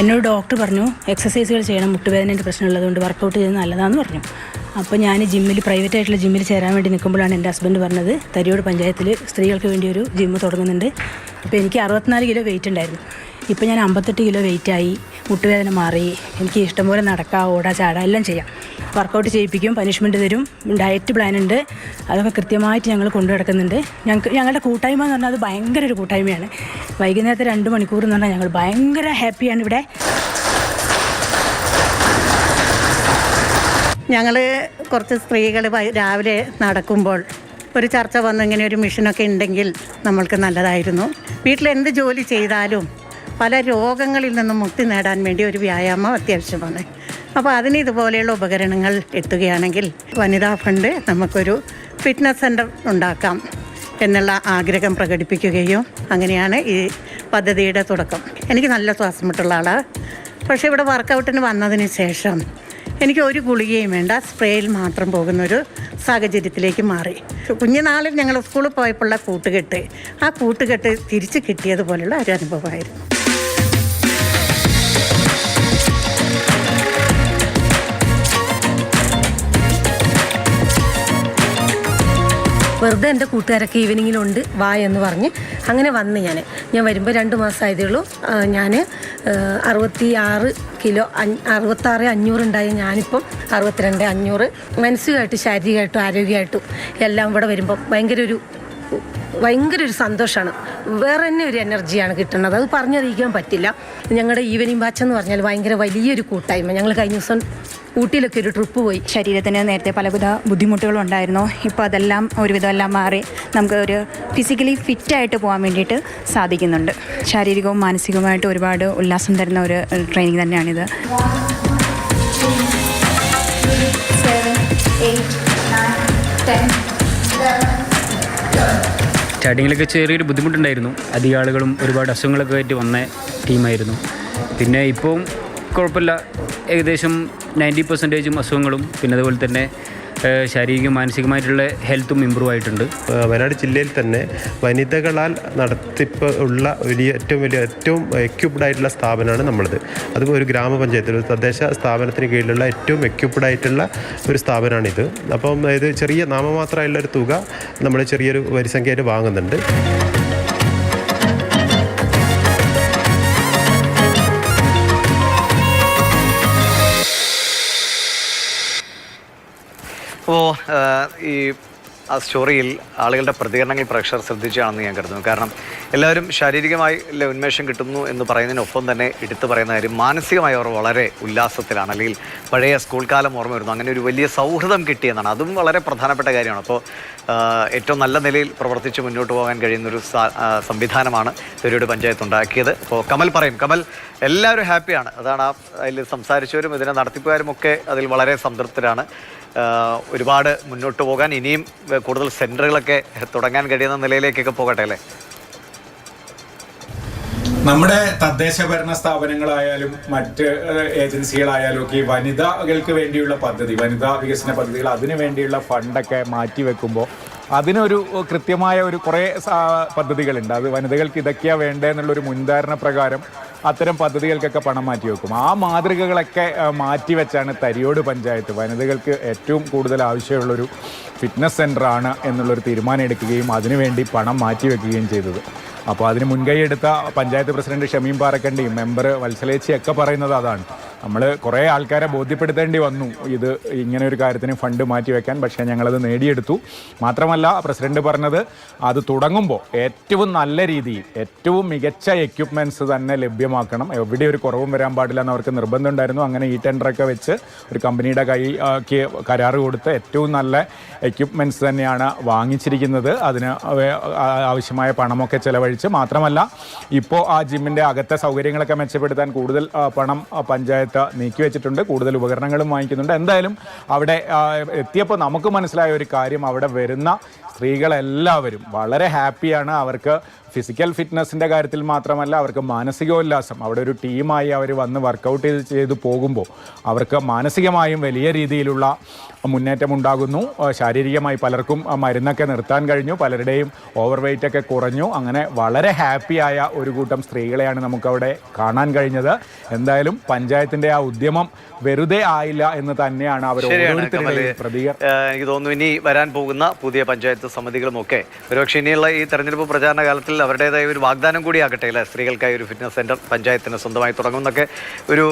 എന്നോട് ഡോക്ടർ പറഞ്ഞു എക്സസൈസുകൾ ചെയ്യണം, മുട്ടുവേദനയുടെ പ്രശ്നമുള്ളതുകൊണ്ട് വർക്കൗട്ട് ചെയ്യുന്നത് നല്ലതാണെന്ന് പറഞ്ഞു. അപ്പോൾ ഞാൻ പ്രൈവറ്റായിട്ടുള്ള ജിമ്മിൽ ചേരാൻ വേണ്ടി നിൽക്കുമ്പോഴാണ് എൻ്റെ ഹസ്ബൻഡ് പറഞ്ഞത് തരിയോട് പഞ്ചായത്തിൽ സ്ത്രീകൾക്ക് വേണ്ടി ഒരു ജിമ്മ് തുടങ്ങുന്നുണ്ട്. അപ്പോൾ എനിക്ക് 64 കിലോ വെയിറ്റ് ഉണ്ടായിരുന്നു. ഇപ്പോൾ ഞാൻ 58 കിലോ വെയിറ്റായി, മുട്ടുവേദന മാറി, എനിക്ക് ഇഷ്ടംപോലെ നടക്കാം, ഓടാ, ചാടാ എല്ലാം ചെയ്യാം. വർക്കൗട്ട് ചെയ്യിപ്പിക്കും, പനിഷ്മെൻറ്റ് തരും, ഡയറ്റ് പ്ലാൻ ഉണ്ട്, അതൊക്കെ കൃത്യമായിട്ട് ഞങ്ങൾ കൊണ്ടു നടക്കുന്നുണ്ട്. ഞങ്ങളുടെ കൂട്ടായ്മ എന്ന് പറഞ്ഞാൽ അത് ഭയങ്കര ഒരു കൂട്ടായ്മയാണ്. വൈകുന്നേരത്തെ 2 മണിക്കൂർ എന്ന് പറഞ്ഞാൽ ഞങ്ങൾ ഭയങ്കര ഹാപ്പിയാണ് ഇവിടെ. ഞങ്ങൾ കുറച്ച് സ്ത്രീകൾ രാവിലെ നടക്കുമ്പോൾ ഒരു ചർച്ച വന്നു, ഇങ്ങനെ ഒരു മിഷനൊക്കെ ഉണ്ടെങ്കിൽ നമ്മൾക്ക് നല്ലതായിരുന്നു. വീട്ടിലെന്ത് ജോലി ചെയ്താലും പല രോഗങ്ങളിൽ നിന്നും മുക്തി നേടാൻ വേണ്ടി ഒരു വ്യായാമം അത്യാവശ്യമാണ്. അപ്പോൾ അതിന് ഇതുപോലെയുള്ള ഉപകരണങ്ങൾ എത്തുകയാണെങ്കിൽ വനിതാ ഫണ്ട് നമുക്കൊരു ഫിറ്റ്നസ് സെൻറ്റർ ഉണ്ടാക്കാം എന്നുള്ള ആഗ്രഹം പ്രകടിപ്പിക്കുകയും അങ്ങനെയാണ് ഈ പദ്ധതിയുടെ തുടക്കം. എനിക്ക് നല്ല ശ്വാസം മുട്ടുള്ള ആളാണ്. പക്ഷേ ഇവിടെ വർക്കൗട്ടിന് വന്നതിന് ശേഷം എനിക്ക് ഒരു ഗുളികയും വേണ്ട, സ്പ്രേയിൽ മാത്രം പോകുന്നൊരു സാഹചര്യത്തിലേക്ക് മാറി. കുഞ്ഞുനാളിൽ ഞങ്ങൾ സ്കൂളിൽ പോയപ്പോഴുള്ള കൂട്ടുകെട്ട്, ആ കൂട്ടുകെട്ട് തിരിച്ച് കിട്ടിയതുപോലുള്ള ഒരു അനുഭവമായിരുന്നു. വെറുതെ എൻ്റെ കൂട്ടുകാരൊക്കെ ഈവനിങ്ങിലുണ്ട് വാ എന്ന് പറഞ്ഞ് അങ്ങനെ വന്ന് ഞാൻ വരുമ്പോൾ 2 മാസമായതേ ഉള്ളൂ. ഞാൻ 66 കിലോ 66,500 ഉണ്ടായ ഞാനിപ്പം 62,500. മാനസികമായിട്ടും ശാരീരികമായിട്ടും ആരോഗ്യമായിട്ടും എല്ലാം ഇവിടെ വരുമ്പം ഭയങ്കര ഒരു സന്തോഷമാണ്. വേറെ തന്നെ ഒരു എനർജിയാണ് കിട്ടുന്നത്, അത് പറഞ്ഞറിയിക്കാൻ പറ്റില്ല. ഞങ്ങളുടെ ഈവനിങ് ബാച്ച് എന്ന് പറഞ്ഞാൽ ഭയങ്കര വലിയൊരു കൂട്ടായ്മ. ഞങ്ങൾ കഴിഞ്ഞ ദിവസം ഊട്ടിയിലൊക്കെ ഒരു ട്രിപ്പ് പോയി. ശരീരത്തിന് നേരത്തെ പലവിധ ബുദ്ധിമുട്ടുകളുണ്ടായിരുന്നു. ഇപ്പോൾ അതെല്ലാം ഒരുവിധം എല്ലാം മാറി നമുക്ക് ഒരു ഫിസിക്കലി ഫിറ്റായിട്ട് പോകാൻ വേണ്ടിയിട്ട് സാധിക്കുന്നുണ്ട്. ശാരീരികവും മാനസികവുമായിട്ട് ഒരുപാട് ഉല്ലാസം തരുന്ന ഒരു ട്രെയിനിങ് തന്നെയാണിത്. 7, 8, 9, 10, 11. സ്റ്റാർട്ടിങ്ങിലൊക്കെ ചെറിയൊരു ബുദ്ധിമുട്ടുണ്ടായിരുന്നു. അധികം ആളുകളും ഒരുപാട് അസുഖങ്ങളൊക്കെ ആയിട്ട് വന്ന ടീമായിരുന്നു. പിന്നെ ഇപ്പോൾ കുഴപ്പമില്ല, ഏകദേശം 90% അസുഖങ്ങളും പിന്നെ അതുപോലെ തന്നെ ശാരീരിക മാനസികമായിട്ടുള്ള ഹെൽത്തും ഇമ്പ്രൂവ് ആയിട്ടുണ്ട്. വയനാട് ജില്ലയിൽ തന്നെ വനിതകളാൽ നടത്തിപ്പ് ഉള്ള ഏറ്റവും എക്യുപ്ഡ് ആയിട്ടുള്ള സ്ഥാപനമാണ് നമ്മളത്. അതുപോലെ ഒരു ഗ്രാമപഞ്ചായത്ത്, ഒരു തദ്ദേശ സ്ഥാപനത്തിന് കീഴിലുള്ള ഏറ്റവും എക്യുപ്ഡ് ആയിട്ടുള്ള ഒരു സ്ഥാപനമാണിത്. അപ്പം ഇത് ചെറിയ നാമമാത്രമായുള്ളൊരു തുക നമ്മൾ ചെറിയൊരു വരിസംഖ്യയായിട്ട് വാങ്ങുന്നുണ്ട്. അപ്പോൾ ഈ ആ സ്റ്റോറിയിൽ ആളുകളുടെ പ്രതികരണങ്ങൾ പ്രേക്ഷകർ ശ്രദ്ധിച്ചാണെന്ന് ഞാൻ കരുതുന്നു. കാരണം എല്ലാവരും ശാരീരികമായി ഉന്മേഷം കിട്ടുന്നു എന്ന് പറയുന്നതിനൊപ്പം തന്നെ എടുത്തു പറയുന്ന കാര്യം മാനസികമായി അവർ വളരെ ഉല്ലാസത്തിലാണ്, അല്ലെങ്കിൽ പഴയ സ്കൂൾ കാലം ഓർമ്മ വരുന്നു. അങ്ങനെ ഒരു വലിയ സൗഹൃദം കിട്ടിയെന്നാണ്, അതും വളരെ പ്രധാനപ്പെട്ട കാര്യമാണ്. അപ്പോൾ ഏറ്റവും നല്ല നിലയിൽ പ്രവർത്തിച്ച് മുന്നോട്ട് പോകാൻ കഴിയുന്നൊരു സംവിധാനമാണ് തരിയോട് പഞ്ചായത്ത് ഉണ്ടാക്കിയത്. അപ്പോൾ കമൽ പറയും, കമൽ എല്ലാവരും ഹാപ്പിയാണ്, അതാണ് അതിൽ സംസാരിച്ചവരും ഇതിനെ നടത്തിപ്പുകാരും ഒക്കെ അതിൽ വളരെ സംതൃപ്തരാണ്. ഒരുപാട് മുന്നോട്ട് പോകാൻ ഇനിയും കൂടുതൽ സെന്ററുകളൊക്കെ തുടങ്ങാൻ കഴിയുന്ന നിലയിലേക്കൊക്കെ പോകട്ടെ അല്ലേ? നമ്മുടെ തദ്ദേശ ഭരണ സ്ഥാപനങ്ങളായാലും മറ്റ് ഏജൻസികളായാലും ഒക്കെ ഈ വനിതകൾക്ക് വേണ്ടിയുള്ള പദ്ധതി, വനിതാ വികസന പദ്ധതികൾ, അതിനു വേണ്ടിയുള്ള ഫണ്ടൊക്കെ മാറ്റി വെക്കുമ്പോൾ അതിനൊരു കൃത്യമായ കുറേ പദ്ധതികളുണ്ട്. അത് വനിതകൾക്ക് ഇതൊക്കെയാണ് വേണ്ടതെന്നുള്ളൊരു മുൻധാരണ പ്രകാരം അത്തരം പദ്ധതികൾക്കൊക്കെ പണം മാറ്റി വെക്കും. ആ മാതൃകകളൊക്കെ മാറ്റി വെച്ചാണ് തരിയോട് പഞ്ചായത്ത് വനിതകൾക്ക് ഏറ്റവും കൂടുതൽ ആവശ്യമുള്ളൊരു ഫിറ്റ്നസ് സെൻ്ററാണ് എന്നുള്ളൊരു തീരുമാനം എടുക്കുകയും അതിനുവേണ്ടി പണം മാറ്റി വെക്കുകയും ചെയ്തത്. അപ്പോൾ അതിന് മുൻകൈ എടുത്ത പഞ്ചായത്ത് പ്രസിഡന്റ് ഷമീം പാറക്കണ്ടിയും മെമ്പർ വത്സലേച്ചിയൊക്കെ പറയുന്നത് അതാണ്. നമ്മൾ കുറേ ആൾക്കാരെ ബോധ്യപ്പെടുത്തേണ്ടി വന്നു ഇത് ഇങ്ങനെ ഒരു കാര്യത്തിന് ഫണ്ട് മാറ്റി വെക്കാൻ, പക്ഷേ ഞങ്ങളത് നേടിയെടുത്തു. മാത്രമല്ല പ്രസിഡന്റ് പറഞ്ഞത് അത് തുടങ്ങുമ്പോൾ ഏറ്റവും നല്ല രീതിയിൽ ഏറ്റവും മികച്ച എക്യുപ്മെൻറ്റ്സ് തന്നെ ലഭ്യമാക്കണം, എവിടെ ഒരു കുറവും വരാൻ പാടില്ല എന്ന് അവർക്ക് നിർബന്ധമുണ്ടായിരുന്നു. അങ്ങനെ ഈ ടെൻഡറൊക്കെ വെച്ച് ഒരു കമ്പനിയുടെ കൈക്ക് കരാറ് കൊടുത്ത് ഏറ്റവും നല്ല എക്യുപ്മെൻറ്റ്സ് തന്നെയാണ് വാങ്ങിച്ചിരിക്കുന്നത്. അതിന് ആവശ്യമായ പണമൊക്കെ ചെലവഴിച്ച്, മാത്രമല്ല ഇപ്പോൾ ആ ജിമ്മിൻ്റെ അകത്തെ സൗകര്യങ്ങളൊക്കെ മെച്ചപ്പെടുത്താൻ കൂടുതൽ പണം പഞ്ചായത്ത് ഭാഗത്ത് നീക്കി വെച്ചിട്ടുണ്ട്. കൂടുതൽ ഉപകരണങ്ങളും വാങ്ങിക്കുന്നുണ്ട്. എന്തായാലും അവിടെ എത്തിയപ്പോൾ നമുക്ക് മനസ്സിലായ ഒരു കാര്യം, അവിടെ വരുന്ന സ്ത്രീകളെല്ലാവരും വളരെ ഹാപ്പിയാണ്. അവർക്ക് ഫിസിക്കൽ ഫിറ്റ്നസിൻ്റെ കാര്യത്തിൽ മാത്രമല്ല, അവർക്ക് മാനസികോല്ലാസം, അവിടെ ഒരു ടീമായി അവർ വന്ന് വർക്കൗട്ട് ചെയ്ത് പോകുമ്പോൾ അവർക്ക് മാനസികമായും വലിയ രീതിയിലുള്ള മുന്നേറ്റം ഉണ്ടാകുന്നു. ശാരീരികമായി പലർക്കും മരുന്നൊക്കെ നിർത്താൻ കഴിഞ്ഞു, പലരുടെയും ഓവർ വെയ്റ്റ് ഒക്കെ കുറഞ്ഞു. അങ്ങനെ വളരെ ഹാപ്പിയായ ഒരു കൂട്ടം സ്ത്രീകളെയാണ് നമുക്കവിടെ കാണാൻ കഴിഞ്ഞത്. എന്തായാലും പഞ്ചായത്തിൻ്റെ ആ ഉദ്യമം വെറുതെ ആയില്ല എന്ന് തന്നെയാണ് അവർ ഓരോരുത്തരുടെയും പ്രതികരണം. എനിക്ക് തോന്നുന്നു ഇനി വരാൻ പോകുന്ന പുതിയ പഞ്ചായത്ത് സമിതികളുമൊക്കെ ഒരുപക്ഷെ ഇനിയുള്ള ഈ തെരഞ്ഞെടുപ്പ് പ്രചാരണ കാലത്തിൽ അവരുടേതായ ഒരു വാഗ്ദാനം കൂടി ആകട്ടെ അല്ലേ, സ്ത്രീകൾക്കായി ഒരു ഫിറ്റ്നസ് സെൻറ്റർ പഞ്ചായത്തിന് സ്വന്തമായി തുടങ്ങുമെന്നൊക്കെ ഒരു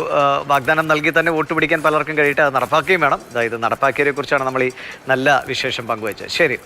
വാഗ്ദാനം നൽകി തന്നെ വോട്ട് പിടിക്കാൻ പലർക്കും കഴിയട്ടെ. അത് നടപ്പാക്കുകയും വേണം. അതായത് നടപ്പാക്കിയതിനെ കുറിച്ചാണ് നമ്മൾ ഈ നല്ല വിശേഷം പങ്കുവച്ചത്. ശരി.